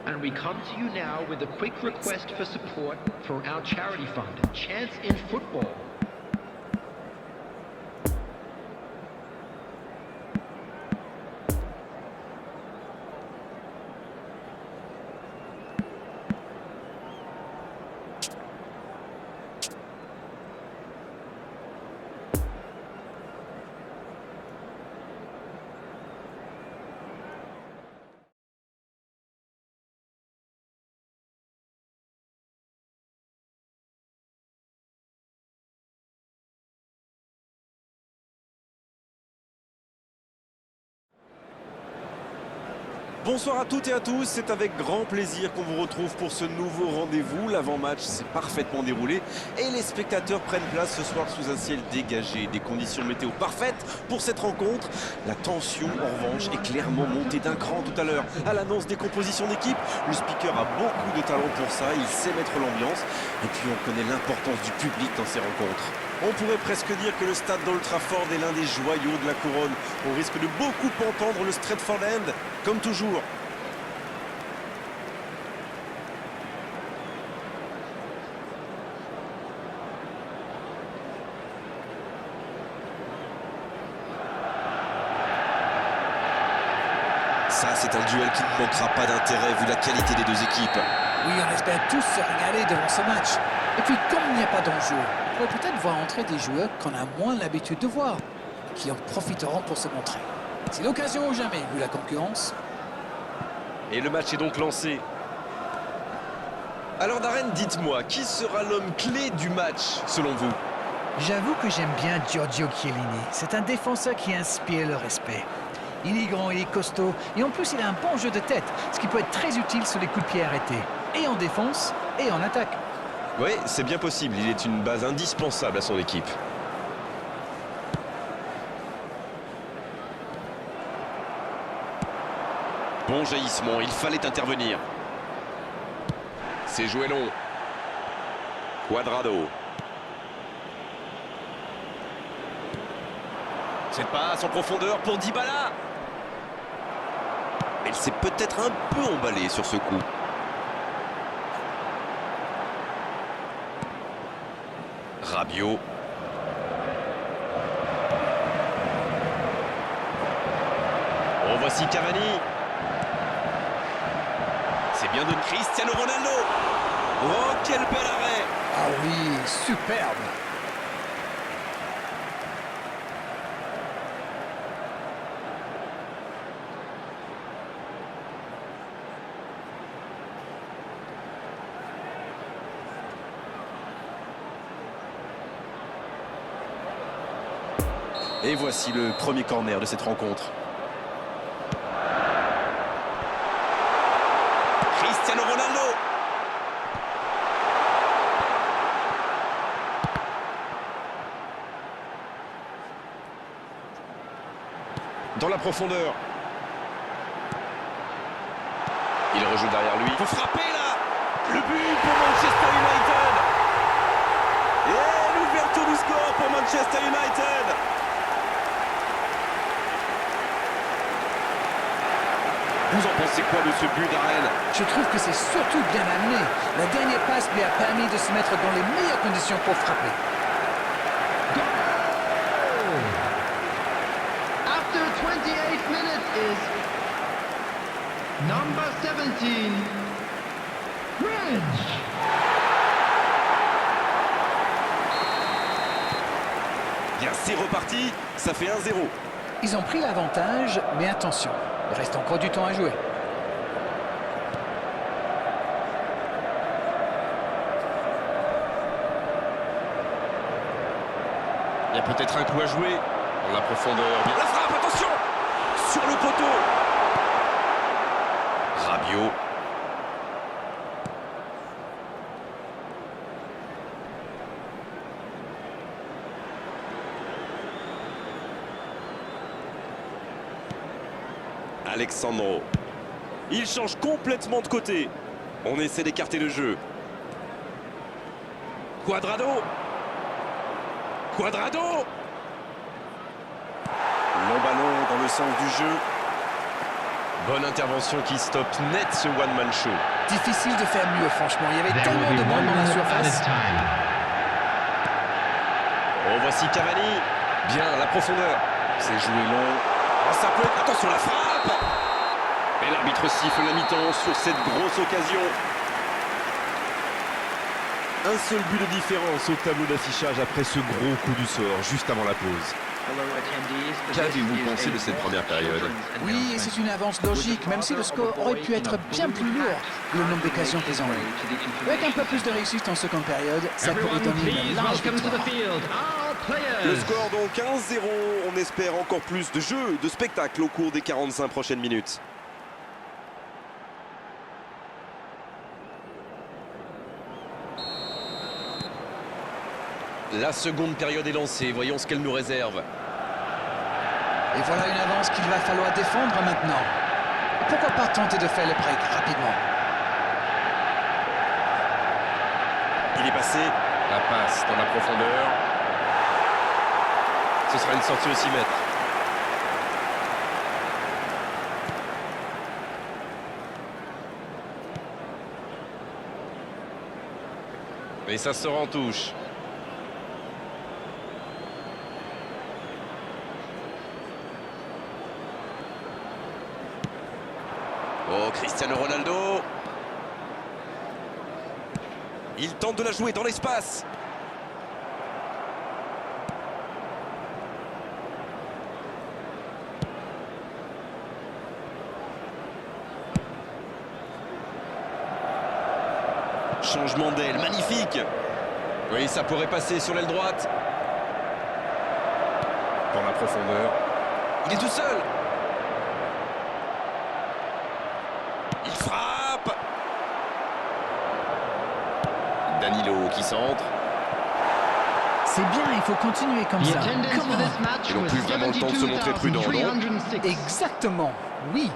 And we come to you now with a quick request for support for our charity fund, Chance in Football. Bonsoir à toutes et à tous, c'est avec grand plaisir qu'on vous retrouve pour ce nouveau rendez-vous. L'avant-match s'est parfaitement déroulé et les spectateurs prennent place ce soir sous un ciel dégagé. Des conditions météo parfaites pour cette rencontre. La tension, en revanche, est clairement montée d'un cran tout à l'heure. À l'annonce des compositions d'équipe, le speaker a beaucoup de talent pour ça, il sait mettre l'ambiance. Et puis on connaît l'importance du public dans ces rencontres. On pourrait presque dire que le stade d'Old Trafford est l'un des joyaux de la couronne. On risque de beaucoup entendre le Stretford End, comme toujours. Ça, c'est un duel qui ne manquera pas d'intérêt vu la qualité des deux équipes. Oui, on espère tous se régaler devant ce match. Et puis, comme il n'y a pas d'enjeu, on peut peut-être voir entrer des joueurs qu'on a moins l'habitude de voir, qui en profiteront pour se montrer. C'est l'occasion ou jamais, vu la concurrence. Et le match est donc lancé. Alors Darren, dites-moi, qui sera l'homme clé du match, selon vous? J'avoue que j'aime bien Giorgio Chiellini. C'est un défenseur qui inspire le respect. Il est grand, il est costaud, et en plus il a un bon jeu de tête, ce qui peut être très utile sur les coups de pied arrêtés, et en défense, et en attaque. Oui, c'est bien possible, il est une base indispensable à son équipe. Bon jaillissement, il fallait intervenir. C'est joué long. Cuadrado. Cette passe en profondeur pour Dybala. Elle s'est peut-être un peu emballée sur ce coup. Rabiot. Oh, voici Cavani. C'est bien de Cristiano Ronaldo. Oh, quel bel arrêt. Ah oui, superbe. Et voici le premier corner de cette rencontre. Cristiano Ronaldo. Dans la profondeur. Il rejoue derrière lui. Il faut frapper là. Le but pour Manchester United. Et l'ouverture du score pour Manchester United. Vous en pensez quoi de ce but, Darren? Je trouve que c'est surtout bien amené. La dernière passe lui a permis de se mettre dans les meilleures conditions pour frapper. After 28 minutes is number 17, Bridge. Bien, c'est reparti, ça fait 1-0. Ils ont pris l'avantage, mais attention, il reste encore du temps à jouer. Il y a peut-être un coup à jouer. Dans la profondeur. Bien la frappe, attention. Sur le poteau. Rabiot. Alexandro. Il change complètement de côté. On essaie d'écarter le jeu. Cuadrado. Cuadrado. Long ballon dans le sens du jeu. Bonne intervention qui stoppe net ce one-man show. Difficile de faire mieux, franchement. Il y avait There tellement will be de monde one dans la minute surface. added time. Oh, voici Cavani. Bien, la profondeur. C'est joué long. Oh, ça peut être... Attention, la frappe. Et l'arbitre siffle la mi-temps sur cette grosse occasion. Un seul but de différence au tableau d'affichage après ce gros coup du sort, juste avant la pause. Qu'avez-vous pensé de cette première période? Oui, et c'est une avance logique, même si le score aurait pu être bien plus lourd, le nombre d'occasions qu'ils ont eues. Avec un peu plus de réussite en seconde période, ça pourrait Everyone, donner please une large welcome to the victoire. field, our players. Le score donc 1-0. On espère encore plus de jeu, de spectacle au cours des 45 prochaines minutes. La seconde période est lancée. Voyons ce qu'elle nous réserve. Et voilà une avance qu'il va falloir défendre maintenant. Pourquoi pas tenter de faire le break rapidement? Il est passé. La passe dans la profondeur. Ce sera une sortie au 6 mètres. Et ça sort en touche. Oh, Cristiano Ronaldo. Il tente de la jouer dans l'espace. Changement d'aile, magnifique. Oui, ça pourrait passer sur l'aile droite. Dans la profondeur. Il est tout seul. Il frappe. Danilo qui centre. C'est bien, il faut continuer comme The ça. attendance for Comment? this match Ils n'ont was plus vraiment le temps de se montrer prudents, non? 72,306. Exactement, oui.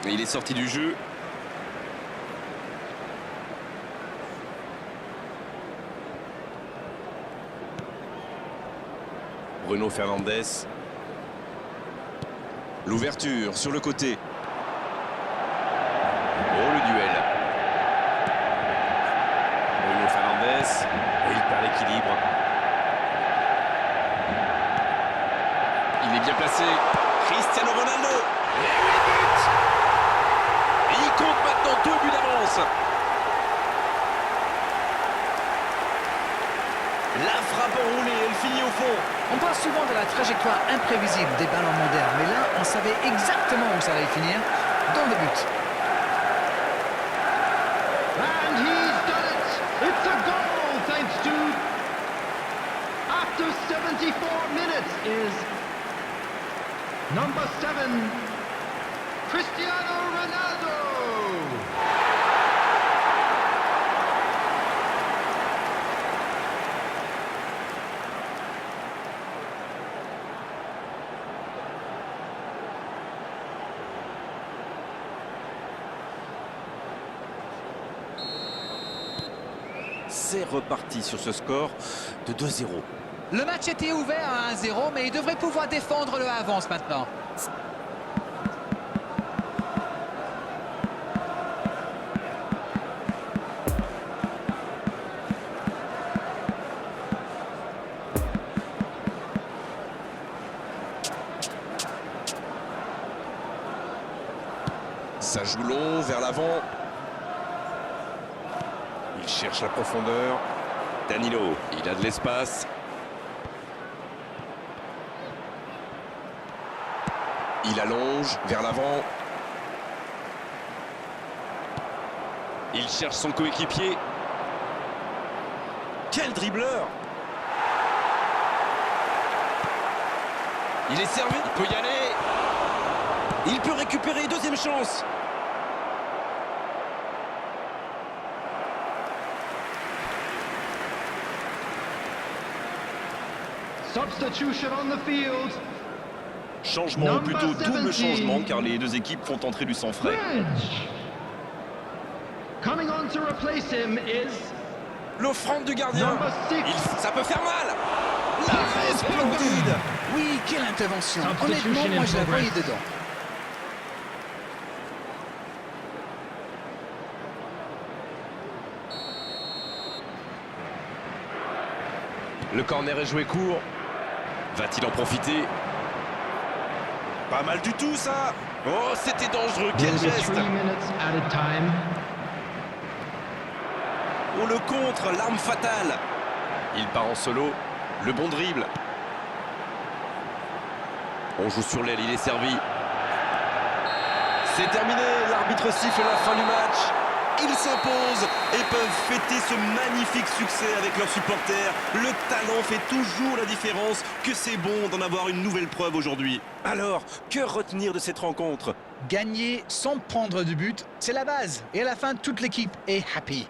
Et il est sorti du jeu. Bruno Fernandes. L'ouverture sur le côté. Oh, le duel. Bruno Fernandes. Et il perd l'équilibre. Il est bien placé. Cristiano Ronaldo. Et il compte maintenant 2 buts d'avance. La frappe enroulée, elle finit au fond. On parle souvent de la trajectoire imprévisible des ballons modernes, mais là, on savait exactement où ça allait finir, dans le but. And he's done it! It's a goal thanks to... After 74 minutes is... Number 7, Cristiano Ronaldo! C'est reparti sur ce score de 2-0. Le match était ouvert à 1-0, mais il devrait pouvoir défendre le avance maintenant. Ça joue long vers l'avant. Il cherche la profondeur. Danilo, il a de l'espace. Il allonge vers l'avant. Il cherche son coéquipier. Quel dribbleur! Il est servi, il peut y aller. Il peut récupérer, deuxième chance. Substitution on the field. Changement, ou plutôt double changement, car les deux équipes font entrer du sang frais. French. Coming on to replace him is L'offrande du gardien. number 6. Ça peut faire mal. L'arrêt. splendide. Oui, quelle intervention. Substitution Honnêtement, moi in je la voyais progress. dedans. Le corner est joué court. Va-t-il en profiter? Pas mal du tout ça. Oh, c'était dangereux, quel Will be geste. 3 minutes added time. On le contre, l'arme fatale. Il part en solo, le bon dribble. On joue sur l'aile, il est servi. C'est terminé, l'arbitre siffle la fin du match. Ils s'imposent et peuvent fêter ce magnifique succès avec leurs supporters. Le talent fait toujours la différence, que c'est bon d'en avoir une nouvelle preuve aujourd'hui. Alors, que retenir de cette rencontre? Gagner sans prendre de but, c'est la base. Et à la fin, toute l'équipe est happy.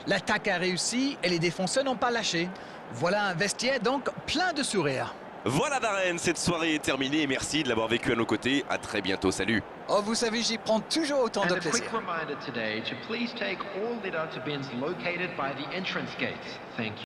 L'attaque a réussi et les défenseurs n'ont pas lâché. Voilà un vestiaire donc plein de sourires. Voilà Darren, cette soirée est terminée et merci de l'avoir vécu à nos côtés. À très bientôt, salut. Oh, vous savez, j'y prends toujours autant And de a quick plaisir. reminder today to please take all litter to bins located by the entrance gates. Thank you.